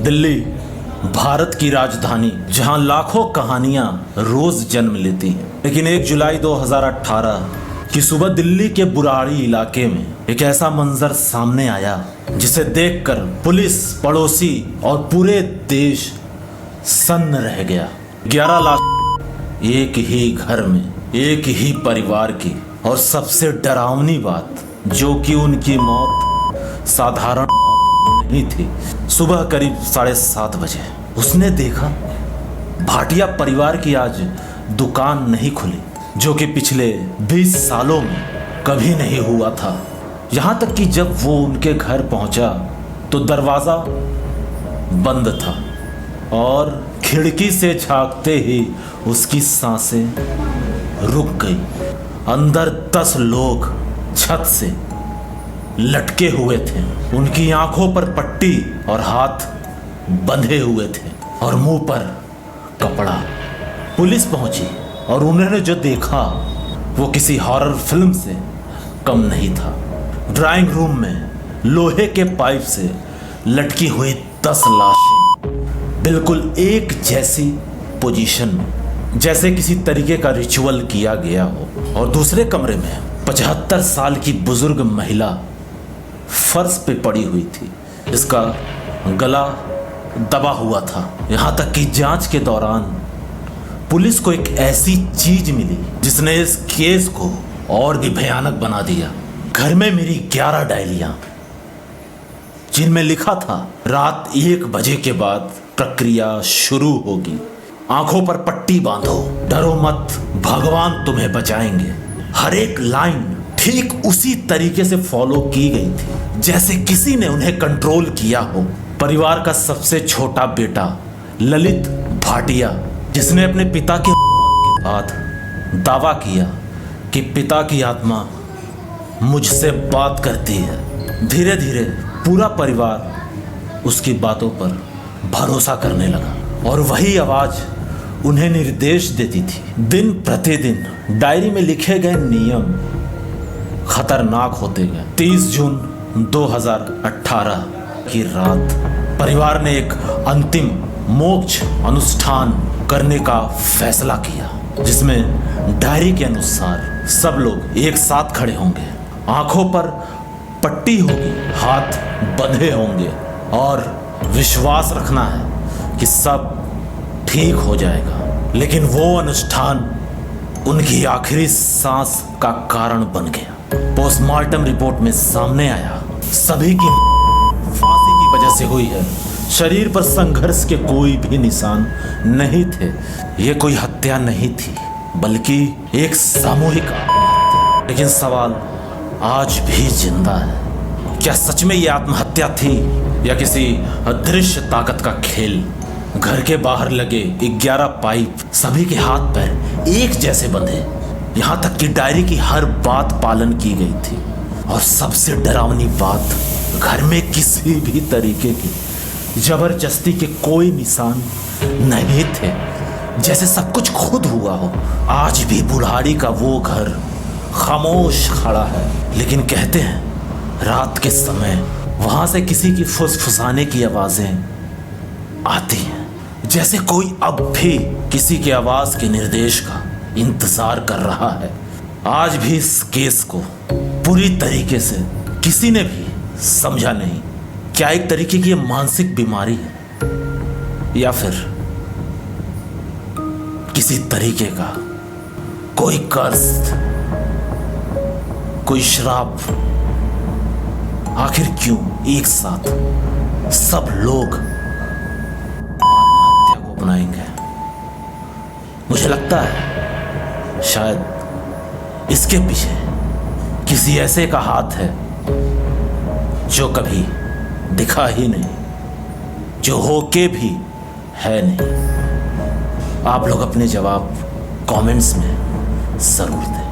दिल्ली भारत की राजधानी, जहां लाखों कहानियां रोज जन्म लेती हैं। लेकिन 1 जुलाई 2018 की सुबह दिल्ली के बुराड़ी इलाके में एक ऐसा मंजर सामने आया जिसे देखकर पुलिस, पड़ोसी और पूरे देश सन्न रह गया। 11 लाश एक ही घर में, एक ही परिवार की। और सबसे डरावनी बात, जो कि उनकी मौत साधारण नहीं थी। सुबह करीब 7:30 बजे उसने देखा भाटिया परिवार की आज दुकान नहीं खुली, जो कि पिछले 20 सालों में कभी नहीं हुआ था। यहां तक कि जब वो उनके घर पहुंचा तो दरवाजा बंद था और खिड़की से झांकते ही उसकी सांसें रुक गई। अंदर 10 लोग छत से लटके हुए थे। उनकी आंखों पर पट्टी और हाथ बंधे हुए थे और मुंह पर कपड़ा। पुलिस पहुंची और उन्होंने जो देखा वो किसी हॉरर फिल्म से कम नहीं था। ड्राइंग रूम में लोहे के पाइप से लटकी हुई 10 लाशें बिल्कुल एक जैसी पोजीशन में, जैसे किसी तरीके का रिचुअल किया गया हो। और दूसरे कमरे में 75 साल की बुजुर्ग महिला फर्श पे पड़ी हुई थी, जिसका गला दबा हुआ था। यहां तक कि जांच के दौरान पुलिस को एक ऐसी चीज मिली जिसने इस केस को और भी भयानक बना दिया। घर में मेरी 11 डायरियां, जिनमें लिखा था रात 1 बजे के बाद प्रक्रिया शुरू होगी। आंखों पर पट्टी बांधो, डरो मत, भगवान तुम्हें बचाएंगे। हर एक लाइन ठीक उसी तरीके से फॉलो की गई थी जैसे किसी ने उन्हें कंट्रोल किया हो। परिवार का सबसे छोटा बेटा ललित भाटिया, जिसने अपने पिता के बाद दावा किया कि पिता की आत्मा मुझसे बात करती है। धीरे धीरे पूरा परिवार उसकी बातों पर भरोसा करने लगा और वही आवाज उन्हें निर्देश देती थी। दिन प्रतिदिन डायरी में लिखे गए नियम खतरनाक होते गए। 30 जून 2018 की रात परिवार ने एक अंतिम मोक्ष अनुष्ठान करने का फैसला किया, जिसमें डायरी के अनुसार सब लोग एक साथ खड़े होंगे, आंखों पर पट्टी होगी, हाथ बंधे होंगे और विश्वास रखना है कि सब ठीक हो जाएगा। लेकिन वो अनुष्ठान उनकी आखिरी सांस का कारण बन गया। पोस्टमार्टम रिपोर्ट में सामने आया सभी की फांसी की वजह से हुई है। शरीर पर संघर्ष के कोई भी निशान नहीं थे। ये कोई हत्या नहीं थी, बल्कि एक सामूहिक आत्महत्या। लेकिन सवाल आज भी जिंदा है, क्या सच में ये आत्महत्या थी या किसी अदृश्य ताकत का खेल? घर के बाहर लगे 11 पाइप, सभी के हाथ पैर एक जैसे बंधे, यहां तक कि डायरी की हर बात पालन की गई थी। और सबसे डरावनी बात, घर में किसी भी तरीके की जबरदस्ती के कोई निशान नहीं थे, जैसे सब कुछ खुद हुआ हो। आज भी बुढ़ाड़ी का वो घर खामोश खड़ा है, लेकिन कहते हैं रात के समय वहां से किसी की फुसफुसाने की आवाजें आती हैं, जैसे कोई अब भी किसी के आवाज के निर्देश का इंतजार कर रहा है। आज भी इस केस को पूरी तरीके से किसी ने भी समझा नहीं। क्या एक तरीके की मानसिक बीमारी है या फिर किसी तरीके का कोई कर्ज, कोई श्राप? आखिर क्यों एक साथ सब लोग आत्महत्या को अपनाएंगे? मुझे लगता है शायद इसके पीछे किसी ऐसे का हाथ है जो कभी दिखा ही नहीं, जो होके भी है नहीं। आप लोग अपने जवाब कमेंट्स में जरूर दें।